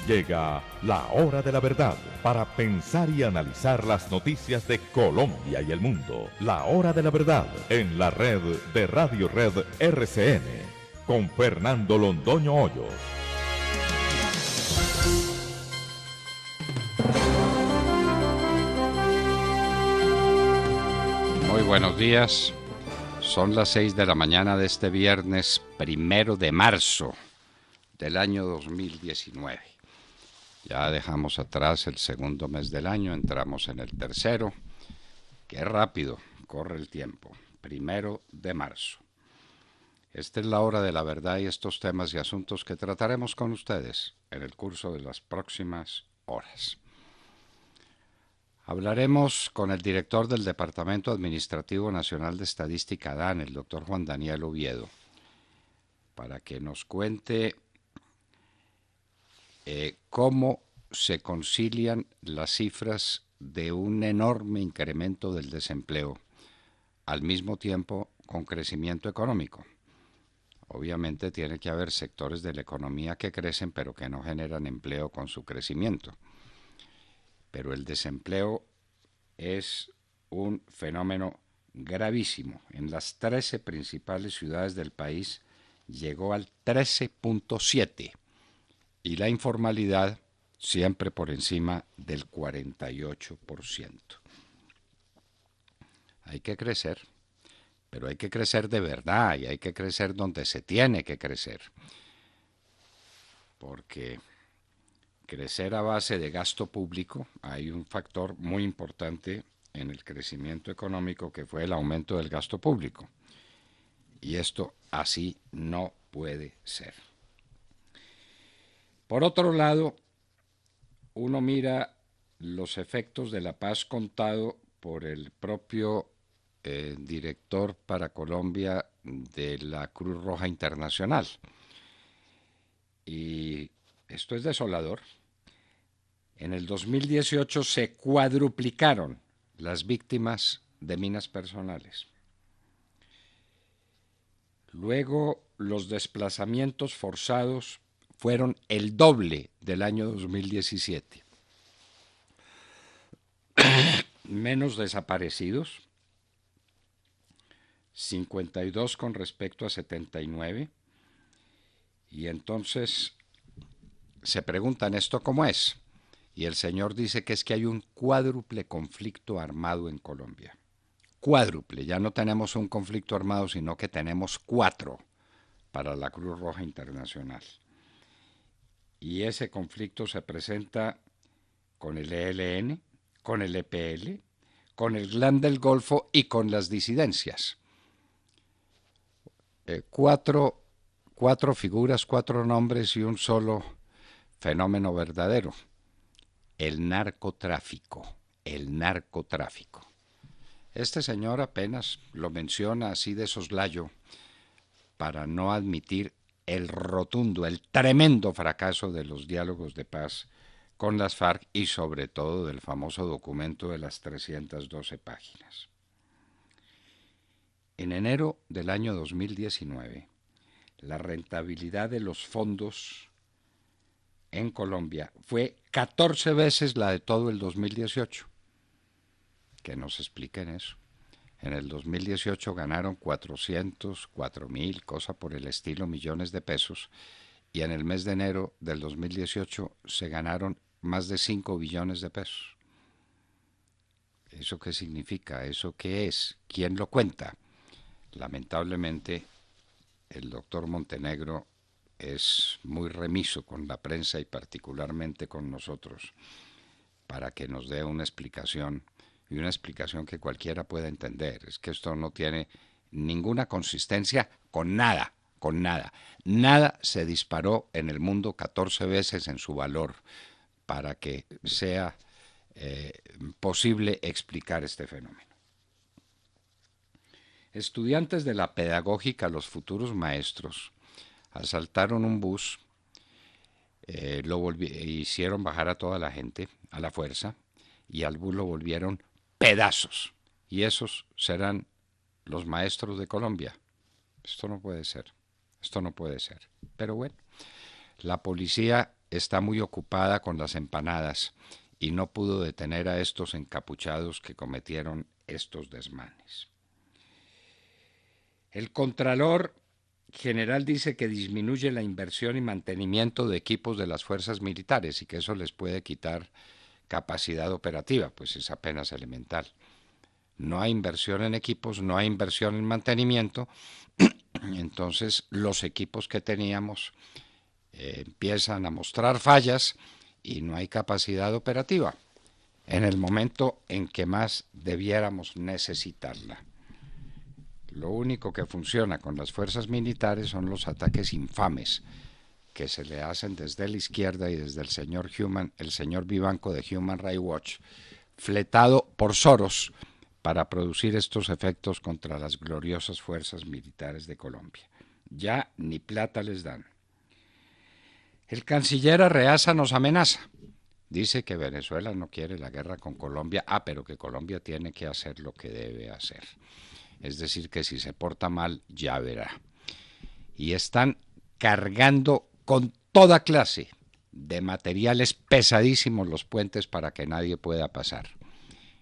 Llega la hora de la verdad para pensar y analizar las noticias de Colombia y el mundo. La hora de la verdad en la red de Radio Red RCN con Fernando Londoño Hoyos. Muy buenos días. Son las 6 de la mañana de este viernes 1 de marzo del año 2019. Ya dejamos atrás el segundo mes del año, entramos en el tercero. Qué rápido corre el tiempo. 1 de marzo. Esta es la hora de la verdad y estos temas y asuntos que trataremos con ustedes en el curso de las próximas horas. Hablaremos con el director del Departamento Administrativo Nacional de Estadística, DANE, el doctor Juan Daniel Oviedo, para que nos cuente cómo se concilian las cifras de un enorme incremento del desempleo al mismo tiempo con crecimiento económico. Obviamente tiene que haber sectores de la economía que crecen pero que no generan empleo con su crecimiento. Pero el desempleo es un fenómeno gravísimo. En las 13 principales ciudades del país llegó al 13.7% y la informalidad siempre por encima del 48%. Hay que crecer, pero hay que crecer de verdad y hay que crecer donde se tiene que crecer. Porque crecer a base de gasto público, hay un factor muy importante en el crecimiento económico que fue el aumento del gasto público. Y esto así no puede ser. Por otro lado, uno mira los efectos de la paz contado por el propio director para Colombia de la Cruz Roja Internacional. Y esto es desolador. En el 2018 se cuadruplicaron las víctimas de minas personales. Luego, los desplazamientos forzados fueron el doble del año 2017. Menos desaparecidos, 52 con respecto a 79. Y entonces se preguntan, ¿esto cómo es? Y el señor dice que es que hay un cuádruple conflicto armado en Colombia. Cuádruple, ya no tenemos un conflicto armado, sino que tenemos 4 para la Cruz Roja Internacional. Y ese conflicto se presenta con el ELN, con el EPL, con el Clan del Golfo y con las disidencias. 4 figuras, 4 nombres y un solo fenómeno verdadero. El narcotráfico. Este señor apenas lo menciona así de soslayo para no admitir el rotundo, el tremendo fracaso de los diálogos de paz con las FARC y sobre todo del famoso documento de las 312 páginas. En enero del año 2019, la rentabilidad de los fondos en Colombia fue 14 veces la de todo el 2018. Que nos expliquen eso. En el 2018 ganaron 404,000, cosa por el estilo, millones de pesos, y en el mes de enero del 2018 se ganaron más de 5 billones de pesos. ¿Eso qué significa? ¿Eso qué es? ¿Quién lo cuenta? Lamentablemente, el doctor Montenegro es muy remiso con la prensa y particularmente con nosotros para que nos dé una explicación, y una explicación que cualquiera pueda entender. Es que esto no tiene ninguna consistencia con nada. Nada se disparó en el mundo 14 veces en su valor para que sea posible explicar este fenómeno. Estudiantes de la pedagógica, los futuros maestros, asaltaron un bus, hicieron bajar a toda la gente a la fuerza y al bus lo volvieron pedazos. Y esos serán los maestros de Colombia. Esto no puede ser. Pero bueno, la policía está muy ocupada con las empanadas y no pudo detener a estos encapuchados que cometieron estos desmanes. El Contralor General dice que disminuye la inversión y mantenimiento de equipos de las fuerzas militares y que eso les puede quitar capacidad operativa, pues es apenas elemental. No hay inversión en equipos, no hay inversión en mantenimiento, entonces los equipos que teníamos empiezan a mostrar fallas y no hay capacidad operativa en el momento en que más debiéramos necesitarla. Lo único que funciona con las fuerzas militares son los ataques infames que se le hacen desde la izquierda y desde el señor Vivanco de Human Rights Watch, fletado por Soros para producir estos efectos contra las gloriosas fuerzas militares de Colombia. Ya ni plata les dan. El canciller Arreaza nos amenaza. Dice que Venezuela no quiere la guerra con Colombia, pero que Colombia tiene que hacer lo que debe hacer. Es decir, que si se porta mal, ya verá. Y están cargando con toda clase de materiales pesadísimos los puentes para que nadie pueda pasar.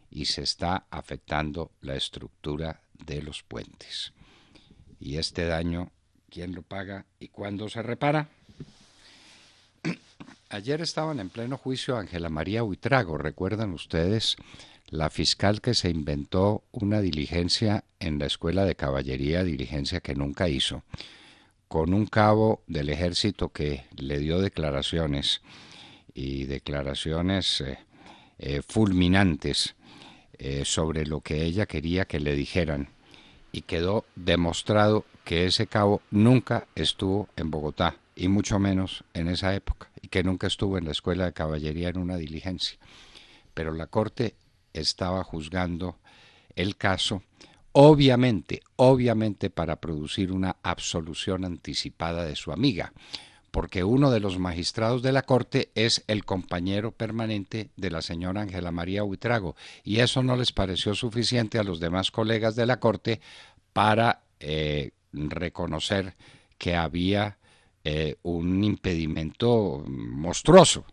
Y se está afectando la estructura de los puentes. Y este daño, ¿quién lo paga y cuándo se repara? Ayer estaban en pleno juicio Ángela María Buitrago, ¿recuerdan ustedes? La fiscal que se inventó una diligencia en la escuela de caballería, diligencia que nunca hizo, con un cabo del ejército que le dio declaraciones y declaraciones fulminantes sobre lo que ella quería que le dijeran, y quedó demostrado que ese cabo nunca estuvo en Bogotá y mucho menos en esa época, y que nunca estuvo en la escuela de caballería en una diligencia. Pero la Corte estaba juzgando el caso, obviamente para producir una absolución anticipada de su amiga, porque uno de los magistrados de la Corte es el compañero permanente de la señora Ángela María Buitrago, y eso no les pareció suficiente a los demás colegas de la Corte para reconocer que había un impedimento monstruoso.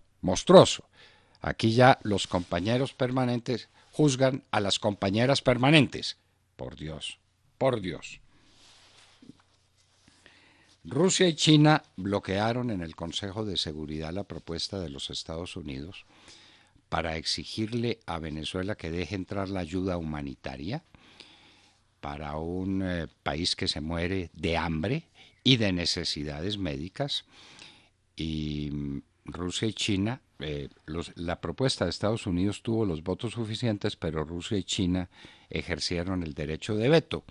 Aquí ya los compañeros permanentes juzgan a las compañeras permanentes. Por Dios. Rusia y China bloquearon en el Consejo de Seguridad la propuesta de los Estados Unidos para exigirle a Venezuela que deje entrar la ayuda humanitaria para un país que se muere de hambre y de necesidades médicas. Y Rusia y China, la propuesta de Estados Unidos tuvo los votos suficientes, pero Rusia y China ejercieron el derecho de veto.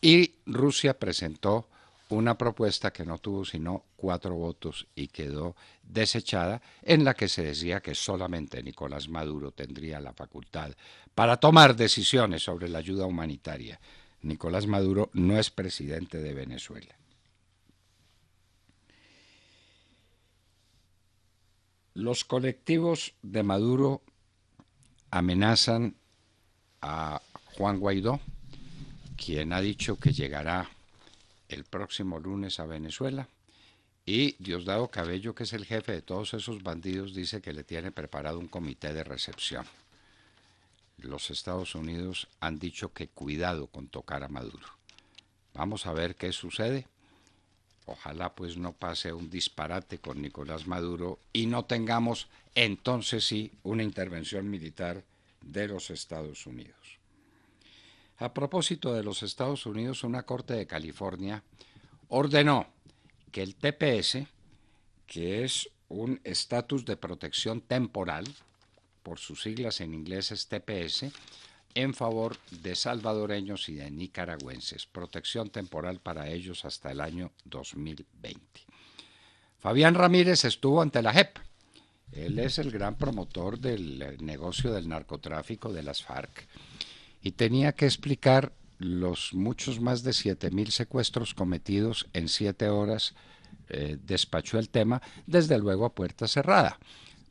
Y Rusia presentó una propuesta que no tuvo sino 4 votos y quedó desechada, en la que se decía que solamente Nicolás Maduro tendría la facultad para tomar decisiones sobre la ayuda humanitaria. Nicolás Maduro no es presidente de Venezuela. Los colectivos de Maduro amenazan a Juan Guaidó, quien ha dicho que llegará el próximo lunes a Venezuela, y Diosdado Cabello, que es el jefe de todos esos bandidos, dice que le tiene preparado un comité de recepción. Los Estados Unidos han dicho que cuidado con tocar a Maduro. Vamos a ver qué sucede. Ojalá pues no pase un disparate con Nicolás Maduro y no tengamos entonces sí una intervención militar de los Estados Unidos. A propósito de los Estados Unidos, una corte de California ordenó que el TPS, que es un estatus de protección temporal, por sus siglas en inglés es TPS, en favor de salvadoreños y de nicaragüenses, protección temporal para ellos hasta el año 2020. Fabián Ramírez estuvo ante la JEP. Él es el gran promotor del negocio del narcotráfico de las FARC y tenía que explicar los muchos más de 7,000 secuestros cometidos en 7 horas. Despachó el tema, desde luego a puerta cerrada,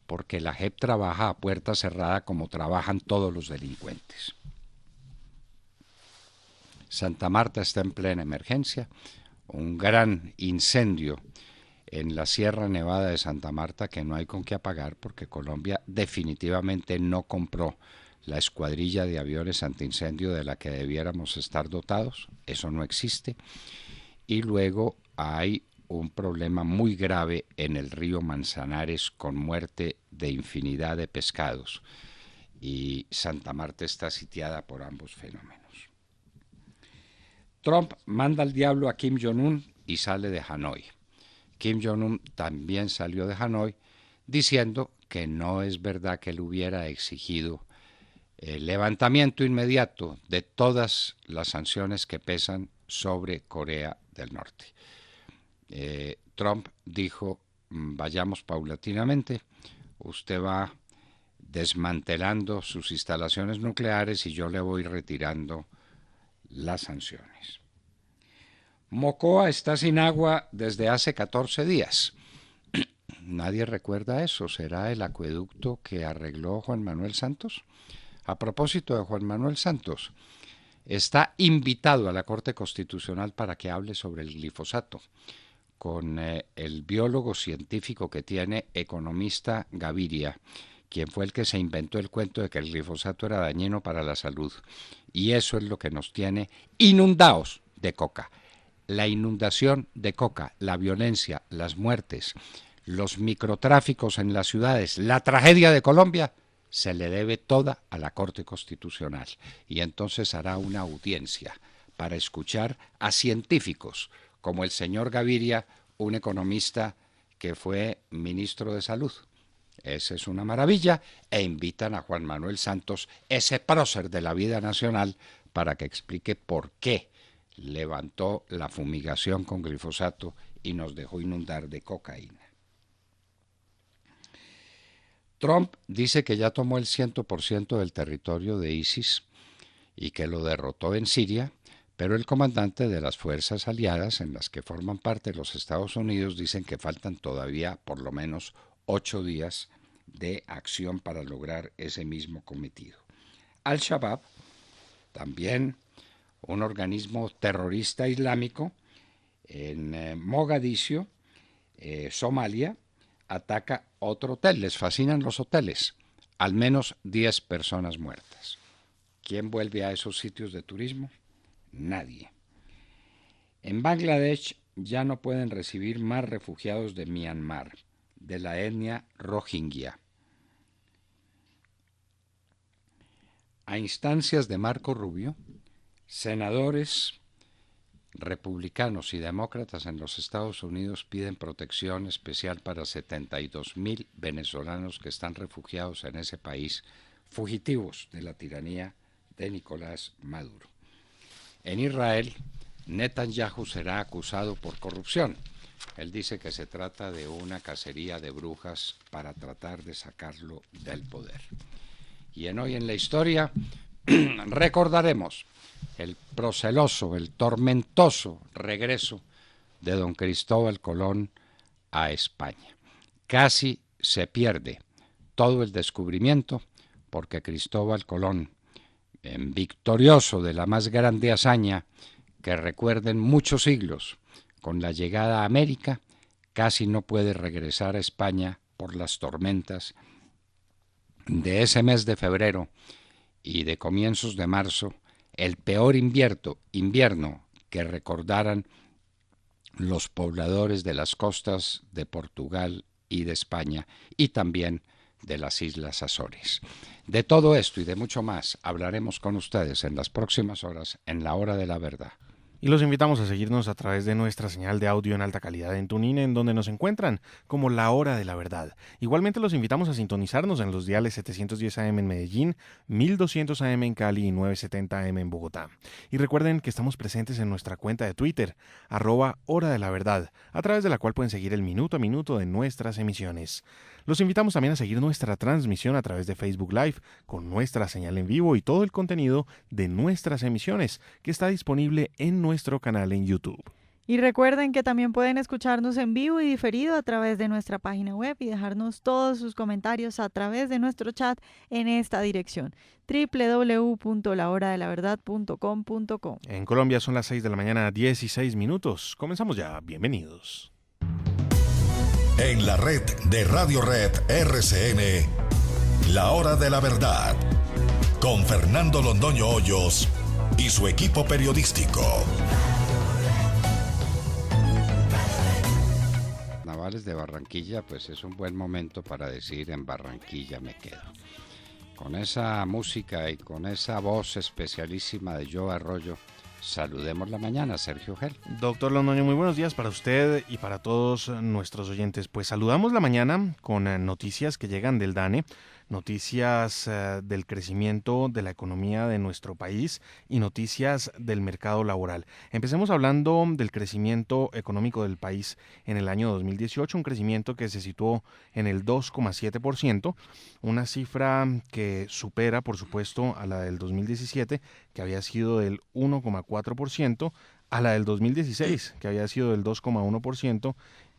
porque la JEP trabaja a puerta cerrada como trabajan todos los delincuentes. Santa Marta está en plena emergencia, un gran incendio en la Sierra Nevada de Santa Marta que no hay con qué apagar porque Colombia definitivamente no compró la escuadrilla de aviones antiincendio de la que debiéramos estar dotados, eso no existe. Y luego hay un problema muy grave en el río Manzanares con muerte de infinidad de pescados. Y Santa Marta está sitiada por ambos fenómenos. Trump manda al diablo a Kim Jong-un y sale de Hanoi. Kim Jong-un también salió de Hanoi diciendo que no es verdad que él hubiera exigido el levantamiento inmediato de todas las sanciones que pesan sobre Corea del Norte. Trump dijo, vayamos paulatinamente, usted va desmantelando sus instalaciones nucleares y yo le voy retirando las sanciones. Mocoa está sin agua desde hace 14 días. Nadie recuerda eso. ¿Será el acueducto que arregló Juan Manuel Santos? A propósito de Juan Manuel Santos, está invitado a la Corte Constitucional para que hable sobre el glifosato con el biólogo científico que tiene, economista Gaviria, quien fue el que se inventó el cuento de que el glifosato era dañino para la salud. Y eso es lo que nos tiene inundados de coca. La inundación de coca, la violencia, las muertes, los microtráficos en las ciudades, la tragedia de Colombia, se le debe toda a la Corte Constitucional. Y entonces hará una audiencia para escuchar a científicos como el señor Gaviria, un economista que fue ministro de Salud. Esa es una maravilla, e invitan a Juan Manuel Santos, ese prócer de la vida nacional, para que explique por qué levantó la fumigación con glifosato y nos dejó inundar de cocaína. Trump dice que ya tomó el 100% del territorio de ISIS y que lo derrotó en Siria, pero el comandante de las fuerzas aliadas en las que forman parte los Estados Unidos dicen que faltan todavía por lo menos 8 días de acción para lograr ese mismo cometido. Al-Shabaab, también un organismo terrorista islámico, en Mogadiscio, Somalia, ataca otro hotel. Les fascinan los hoteles. Al menos 10 personas muertas. ¿Quién vuelve a esos sitios de turismo? Nadie. En Bangladesh ya no pueden recibir más refugiados de Myanmar, de la etnia Rohingya. A instancias de Marco Rubio, senadores republicanos y demócratas en los Estados Unidos piden protección especial para 72,000 venezolanos que están refugiados en ese país, fugitivos de la tiranía de Nicolás Maduro. En Israel, Netanyahu será acusado por corrupción. Él dice que se trata de una cacería de brujas para tratar de sacarlo del poder. Y en Hoy en la Historia recordaremos el proceloso, el tormentoso regreso de don Cristóbal Colón a España. Casi se pierde todo el descubrimiento porque Cristóbal Colón, victorioso de la más grande hazaña que recuerden muchos siglos, con la llegada a América, casi no puede regresar a España por las tormentas de ese mes de febrero y de comienzos de marzo, el peor invierno que recordaran los pobladores de las costas de Portugal y de España y también de las Islas Azores. De todo esto y de mucho más hablaremos con ustedes en las próximas horas en La Hora de la Verdad. Y los invitamos a seguirnos a través de nuestra señal de audio en alta calidad en TuneIn, en donde nos encuentran como La Hora de la Verdad. Igualmente los invitamos a sintonizarnos en los diales 710 AM en Medellín, 1200 AM en Cali y 970 AM en Bogotá. Y recuerden que estamos presentes en nuestra cuenta de Twitter, @Hora de la Verdad, a través de la cual pueden seguir el minuto a minuto de nuestras emisiones. Los invitamos también a seguir nuestra transmisión a través de Facebook Live, con nuestra señal en vivo y todo el contenido de nuestras emisiones, que está disponible en nuestro canal en YouTube. Y recuerden que también pueden escucharnos en vivo y diferido a través de nuestra página web y dejarnos todos sus comentarios a través de nuestro chat en esta dirección: www.lahoradelaverdad.com.co. En Colombia son las 6 de la mañana, 16 minutos. Comenzamos ya. Bienvenidos. En la red de Radio Red RCN, La Hora de la Verdad, con Fernando Londoño Hoyos y su equipo periodístico. Navales de Barranquilla, pues es un buen momento para decir en Barranquilla me quedo. Con esa música y con esa voz especialísima de Joe Arroyo, saludemos la mañana, Sergio Gel. Doctor Londoño, muy buenos días para usted y para todos nuestros oyentes. Pues saludamos la mañana con noticias que llegan del DANE, noticias del crecimiento de la economía de nuestro país y noticias del mercado laboral. Empecemos hablando del crecimiento económico del país en el año 2018, un crecimiento que se situó en el 2,7%, una cifra que supera, por supuesto, a la del 2017, que había sido del 1,4%, a la del 2016, que había sido del 2,1%,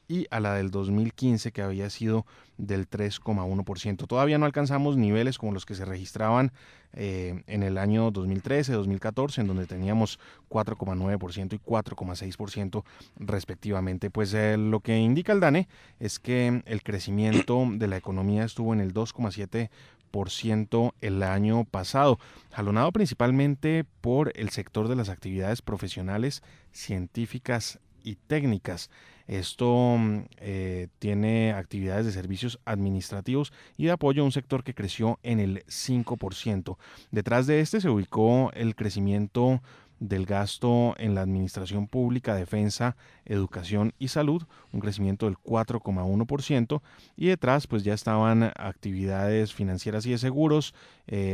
y a la del 2015, que había sido del 3,1%. Todavía no alcanzamos niveles como los que se registraban en el año 2013, 2014, en donde teníamos 4,9% y 4,6% respectivamente. Pues lo que indica el DANE es que el crecimiento de la economía estuvo en el 2,7% el año pasado, jalonado principalmente por el sector de las actividades profesionales, científicas y técnicas. Esto tiene actividades de servicios administrativos y de apoyo a un sector que creció en el 5%. Detrás de este se ubicó el crecimiento del gasto en la administración pública, defensa, educación y salud, un crecimiento del 4,1%, y detrás pues ya estaban actividades financieras y de seguros,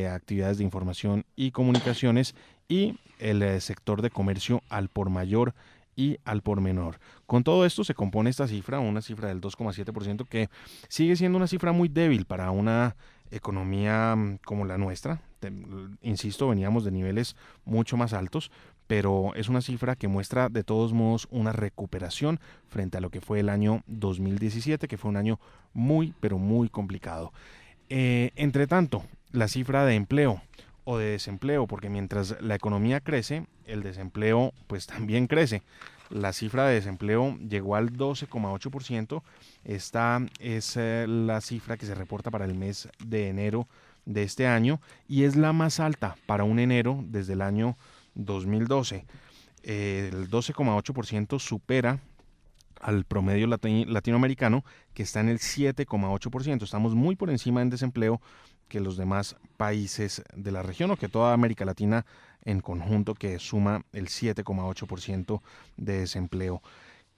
actividades de información y comunicaciones y el sector de comercio al por mayor y al por menor. Con todo esto se compone esta cifra, una cifra del 2,7%, que sigue siendo una cifra muy débil para una economía como la nuestra. Insisto, veníamos de niveles mucho más altos, pero es una cifra que muestra de todos modos una recuperación frente a lo que fue el año 2017, que fue un año muy, pero muy complicado. Entre tanto, la cifra de empleo o de desempleo, porque mientras la economía crece, el desempleo pues también crece. La cifra de desempleo llegó al 12,8%. Esta es la cifra que se reporta para el mes de enero de este año y es la más alta para un enero desde el año 2012. El 12,8% supera al promedio latinoamericano, que está en el 7,8%. Estamos muy por encima en desempleo que los demás países de la región, o que toda América Latina en conjunto, que suma el 7,8% de desempleo.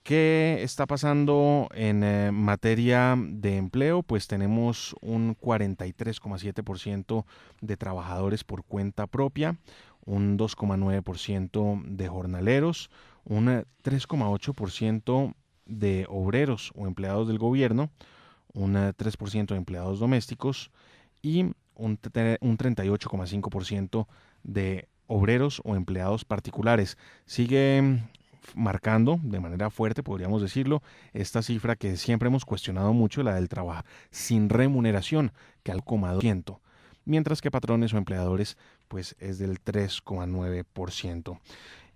¿Qué está pasando en materia de empleo? Pues tenemos un 43,7% de trabajadores por cuenta propia, un 2,9% de jornaleros, un 3,8% de obreros o empleados del gobierno, un 3% de empleados domésticos y un 38,5% de obreros o empleados particulares. Sigue marcando de manera fuerte, podríamos decirlo, esta cifra que siempre hemos cuestionado mucho, la del trabajo sin remuneración, que al 0,2%, mientras que patrones o empleadores pues es del 3,9%.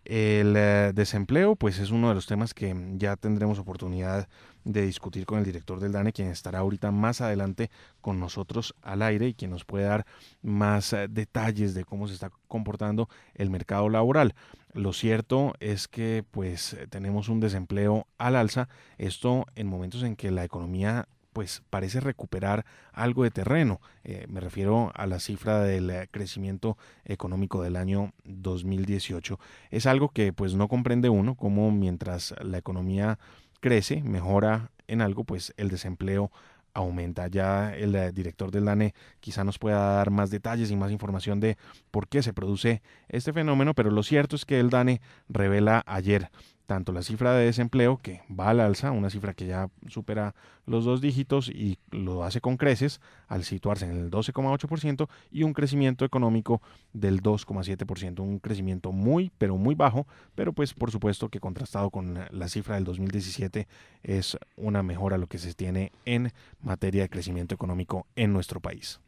El desempleo pues es uno de los temas que ya tendremos oportunidad de discutir con el director del DANE, quien estará ahorita más adelante con nosotros al aire y quien nos puede dar más detalles de cómo se está comportando el mercado laboral. Lo cierto es que pues tenemos un desempleo al alza, esto en momentos en que la economía pues parece recuperar algo de terreno. Me refiero a la cifra del crecimiento económico del año 2018. Es algo que pues no comprende uno, como mientras la economía crece, mejora en algo, pues el desempleo aumenta. Ya el director del DANE quizá nos pueda dar más detalles y más información de por qué se produce este fenómeno, pero lo cierto es que el DANE revela ayer tanto la cifra de desempleo, que va al alza, una cifra que ya supera los 2 dígitos y lo hace con creces al situarse en el 12,8%, y un crecimiento económico del 2,7%, un crecimiento muy, pero muy bajo, pero pues por supuesto que contrastado con la cifra del 2017 es una mejora lo que se tiene en materia de crecimiento económico en nuestro país.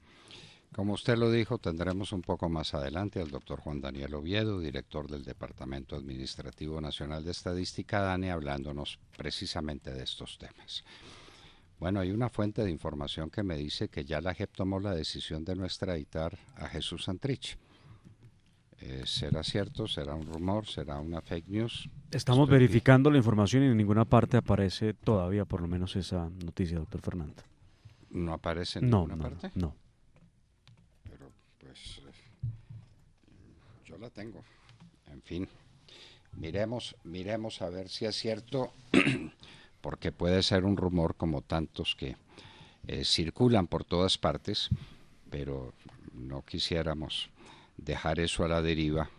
Como usted lo dijo, tendremos un poco más adelante al doctor Juan Daniel Oviedo, director del Departamento Administrativo Nacional de Estadística, DANE, hablándonos precisamente de estos temas. Bueno, hay una fuente de información que me dice que ya la JEP tomó la decisión de no extraditar a Jesús Santrich. ¿Será cierto? ¿Será un rumor? ¿Será una fake news? Estamos verificando la información y en ninguna parte aparece todavía, por lo menos, esa noticia, doctor Fernando. ¿No aparece en ninguna parte? No. Pero, pues, yo la tengo. En fin, miremos a ver si es cierto, porque puede ser un rumor como tantos que circulan por todas partes, pero no quisiéramos dejar eso a la deriva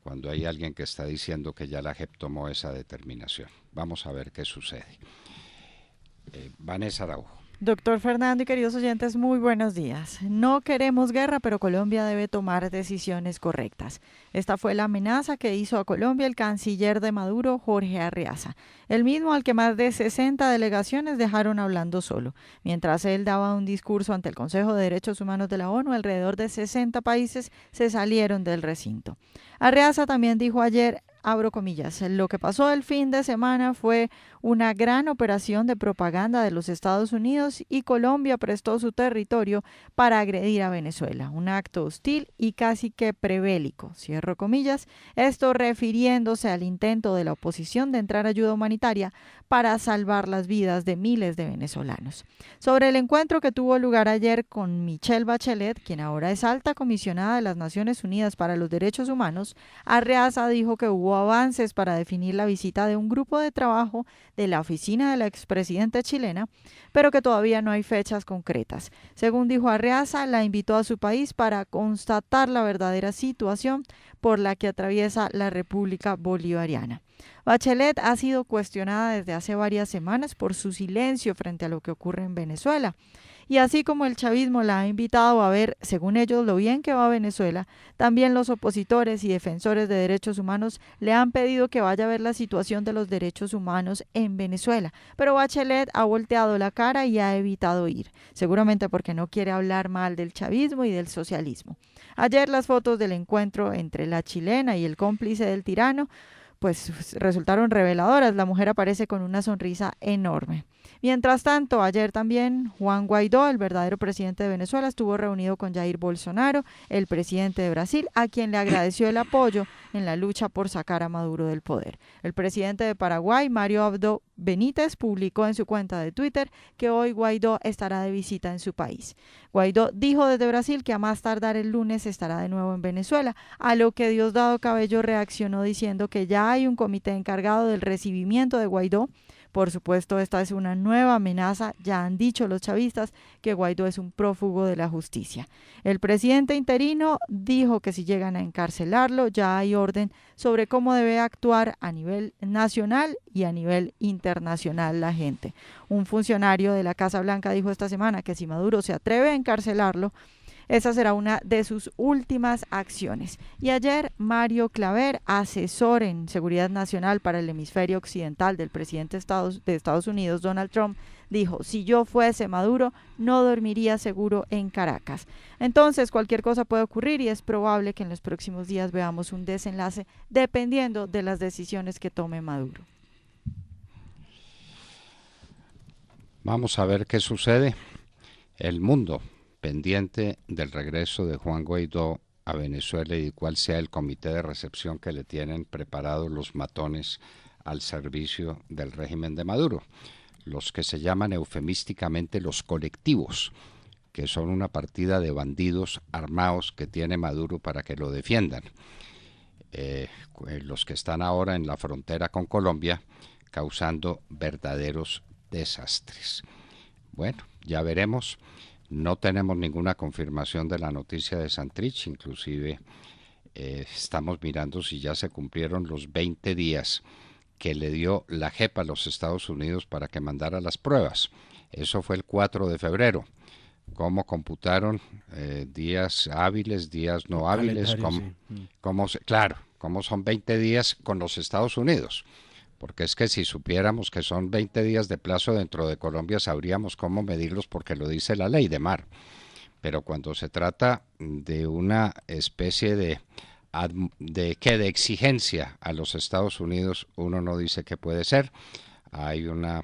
cuando hay alguien que está diciendo que ya la JEP tomó esa determinación. Vamos a ver qué sucede. Vanessa Araujo. Doctor Fernando y queridos oyentes, muy buenos días. No queremos guerra, pero Colombia debe tomar decisiones correctas. Esta fue la amenaza que hizo a Colombia el canciller de Maduro, Jorge Arreaza, el mismo al que más de 60 delegaciones dejaron hablando solo. Mientras él daba un discurso ante el Consejo de Derechos Humanos de la ONU, alrededor de 60 países se salieron del recinto. Arreaza también dijo ayer, abro comillas, lo que pasó el fin de semana fue una gran operación de propaganda de los Estados Unidos y Colombia prestó su territorio para agredir a Venezuela, un acto hostil y casi que prebélico, cierro comillas, esto refiriéndose al intento de la oposición de entrar ayuda humanitaria para salvar las vidas de miles de venezolanos. Sobre el encuentro que tuvo lugar ayer con Michelle Bachelet, quien ahora es alta comisionada de las Naciones Unidas para los Derechos Humanos, Arreaza dijo que hubo avances para definir la visita de un grupo de trabajo de la oficina de la expresidenta chilena, pero que todavía no hay fechas concretas. Según dijo Arreaza, la invitó a su país para constatar la verdadera situación por la que atraviesa la República Bolivariana. Bachelet ha sido cuestionada desde hace varias semanas por su silencio frente a lo que ocurre en Venezuela. Y así como el chavismo la ha invitado a ver, según ellos, lo bien que va Venezuela, también los opositores y defensores de derechos humanos le han pedido que vaya a ver la situación de los derechos humanos en Venezuela. Pero Bachelet ha volteado la cara y ha evitado ir, seguramente porque no quiere hablar mal del chavismo y del socialismo. Ayer las fotos del encuentro entre la chilena y el cómplice del tirano pues resultaron reveladoras. La mujer aparece con una sonrisa enorme. Mientras tanto, ayer también Juan Guaidó, el verdadero presidente de Venezuela, estuvo reunido con Jair Bolsonaro, el presidente de Brasil, a quien le agradeció el apoyo en la lucha por sacar a Maduro del poder. El presidente de Paraguay, Mario Abdo Benítez, publicó en su cuenta de Twitter que hoy Guaidó estará de visita en su país. Guaidó dijo desde Brasil que a más tardar el lunes estará de nuevo en Venezuela, a lo que Diosdado Cabello reaccionó diciendo que ya hay un comité encargado del recibimiento de Guaidó. Por supuesto, esta es una nueva amenaza. Ya han dicho los chavistas que Guaidó es un prófugo de la justicia. El presidente interino dijo que si llegan a encarcelarlo, ya hay orden sobre cómo debe actuar a nivel nacional y a nivel internacional la gente. Un funcionario de la Casa Blanca dijo esta semana que si Maduro se atreve a encarcelarlo, esa será una de sus últimas acciones. Y ayer Mario Claver, asesor en seguridad nacional para el hemisferio occidental del presidente de Estados Unidos, Donald Trump, dijo, si yo fuese Maduro, no dormiría seguro en Caracas. Entonces, cualquier cosa puede ocurrir y es probable que en los próximos días veamos un desenlace dependiendo de las decisiones que tome Maduro. Vamos a ver qué sucede. El mundo pendiente del regreso de Juan Guaidó a Venezuela y de cuál sea el comité de recepción que le tienen preparados los matones al servicio del régimen de Maduro, los que se llaman eufemísticamente los colectivos, que son una partida de bandidos armados que tiene Maduro para que lo defiendan. Los que están ahora en la frontera con Colombia causando verdaderos desastres. Bueno, ya veremos. No tenemos ninguna confirmación de la noticia de Santrich, inclusive estamos mirando si ya se cumplieron los 20 días que le dio la JEP a los Estados Unidos para que mandara las pruebas. Eso fue el 4 de febrero. ¿Cómo computaron días hábiles, días no hábiles? ¿Cómo son 20 días con los Estados Unidos? Porque es que si supiéramos que son 20 días de plazo dentro de Colombia, sabríamos cómo medirlos porque lo dice la ley de mar. Pero cuando se trata de una especie de exigencia a los Estados Unidos, uno no dice que puede ser. Hay una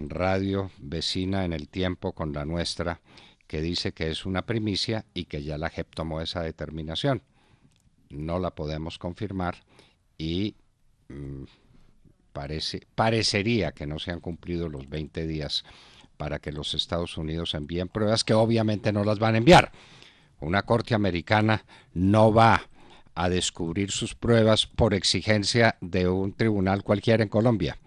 radio vecina en el tiempo con la nuestra, que dice que es una primicia y que ya la JEP tomó esa determinación. No la podemos confirmar y parecería que no se han cumplido los 20 días para que los Estados Unidos envíen pruebas, que obviamente no las van a enviar. Una corte americana no va a descubrir sus pruebas por exigencia de un tribunal cualquiera en Colombia.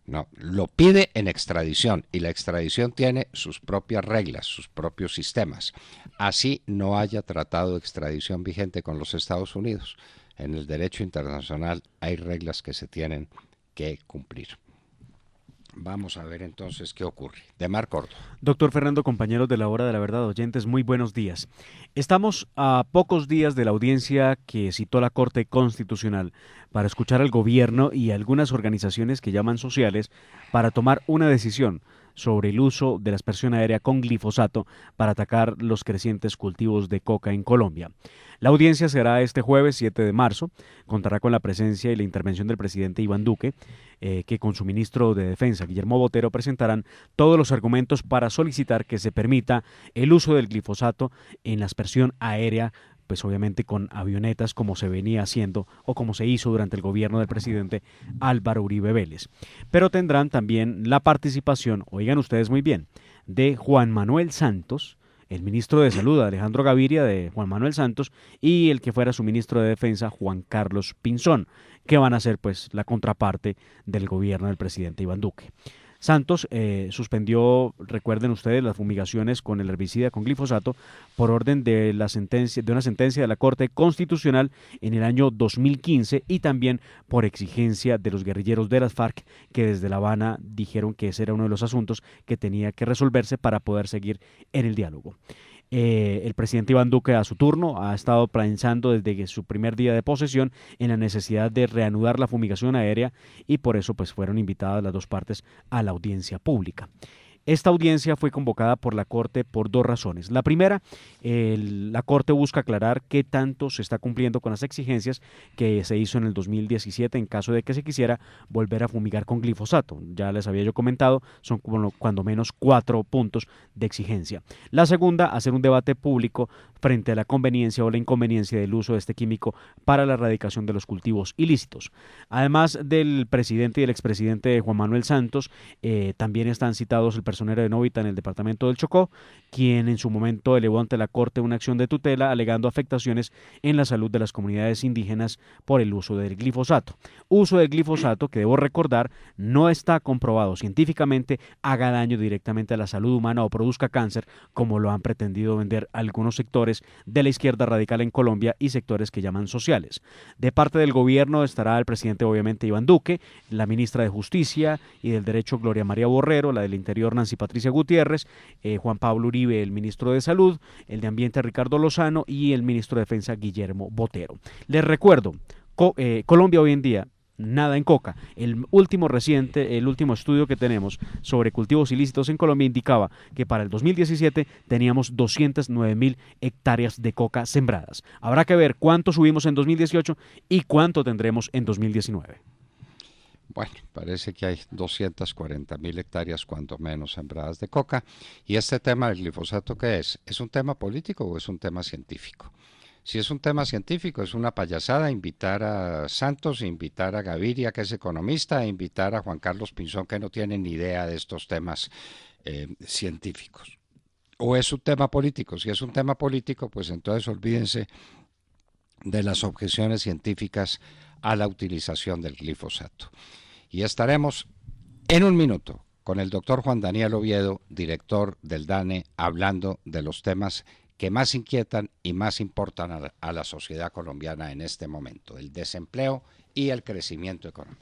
No, lo pide en extradición, y la extradición tiene sus propias reglas, sus propios sistemas. Así no haya tratado de extradición vigente con los Estados Unidos. En el derecho internacional hay reglas que se tienen que cumplir. Vamos a ver entonces qué ocurre. Demar Córdoba. Doctor Fernando, compañeros de la Hora de la Verdad, oyentes, muy buenos días. Estamos a pocos días de la audiencia que citó la Corte Constitucional para escuchar al gobierno y algunas organizaciones que llaman sociales para tomar una decisión sobre el uso de la aspersión aérea con glifosato para atacar los crecientes cultivos de coca en Colombia. La audiencia será este jueves 7 de marzo, contará con la presencia y la intervención del presidente Iván Duque, que con su ministro de Defensa, Guillermo Botero, presentarán todos los argumentos para solicitar que se permita el uso del glifosato en la aspersión aérea, pues obviamente con avionetas como se venía haciendo o como se hizo durante el gobierno del presidente Álvaro Uribe Vélez. Pero tendrán también la participación, oigan ustedes muy bien, de Juan Manuel Santos, el ministro de Salud, Alejandro Gaviria, de Juan Manuel Santos, y el que fuera su ministro de Defensa, Juan Carlos Pinzón, que van a ser pues la contraparte del gobierno del presidente Iván Duque. Santos suspendió, recuerden ustedes, las fumigaciones con el herbicida con glifosato por orden de una sentencia de la Corte Constitucional en el año 2015 y también por exigencia de los guerrilleros de las FARC, que desde La Habana dijeron que ese era uno de los asuntos que tenía que resolverse para poder seguir en el diálogo. El presidente Iván Duque, a su turno, ha estado pensando desde su primer día de posesión en la necesidad de reanudar la fumigación aérea y por eso pues fueron invitadas las dos partes a la audiencia pública. Esta audiencia fue convocada por la Corte por dos razones. La primera, la Corte busca aclarar qué tanto se está cumpliendo con las exigencias que se hizo en el 2017 en caso de que se quisiera volver a fumigar con glifosato. Ya les había yo comentado, son cuando menos 4 puntos de exigencia. La segunda, hacer un debate público frente a la conveniencia o la inconveniencia del uso de este químico para la erradicación de los cultivos ilícitos. Además del presidente y el expresidente Juan Manuel Santos, también están citados el personero de Novita en el departamento del Chocó, quien en su momento elevó ante la Corte una acción de tutela alegando afectaciones en la salud de las comunidades indígenas por el uso del glifosato. Uso del glifosato que, debo recordar, no está comprobado científicamente haga daño directamente a la salud humana o produzca cáncer, como lo han pretendido vender algunos sectores de la izquierda radical en Colombia y sectores que llaman sociales. De parte del gobierno estará el presidente, obviamente, Iván Duque, la ministra de Justicia y del Derecho, Gloria María Borrero, la del Interior, Nancy Patricia Gutiérrez, Juan Pablo Uribe, el ministro de Salud, el de Ambiente, Ricardo Lozano, y el ministro de Defensa, Guillermo Botero. Les recuerdo, Colombia hoy en día, nada en coca. El último estudio que tenemos sobre cultivos ilícitos en Colombia indicaba que para el 2017 teníamos 209.000 hectáreas de coca sembradas. Habrá que ver cuánto subimos en 2018 y cuánto tendremos en 2019. Bueno, parece que hay 240.000 hectáreas cuanto menos sembradas de coca. ¿Y este tema del glifosato qué es? ¿Es un tema político o es un tema científico? Si es un tema científico, es una payasada invitar a Santos, invitar a Gaviria, que es economista, e invitar a Juan Carlos Pinzón, que no tiene ni idea de estos temas científicos. ¿O es un tema político? Si es un tema político, pues entonces olvídense de las objeciones científicas a la utilización del glifosato. Y estaremos en un minuto con el doctor Juan Daniel Oviedo, director del DANE, hablando de los temas que más inquietan y más importan a la sociedad colombiana en este momento, el desempleo y el crecimiento económico.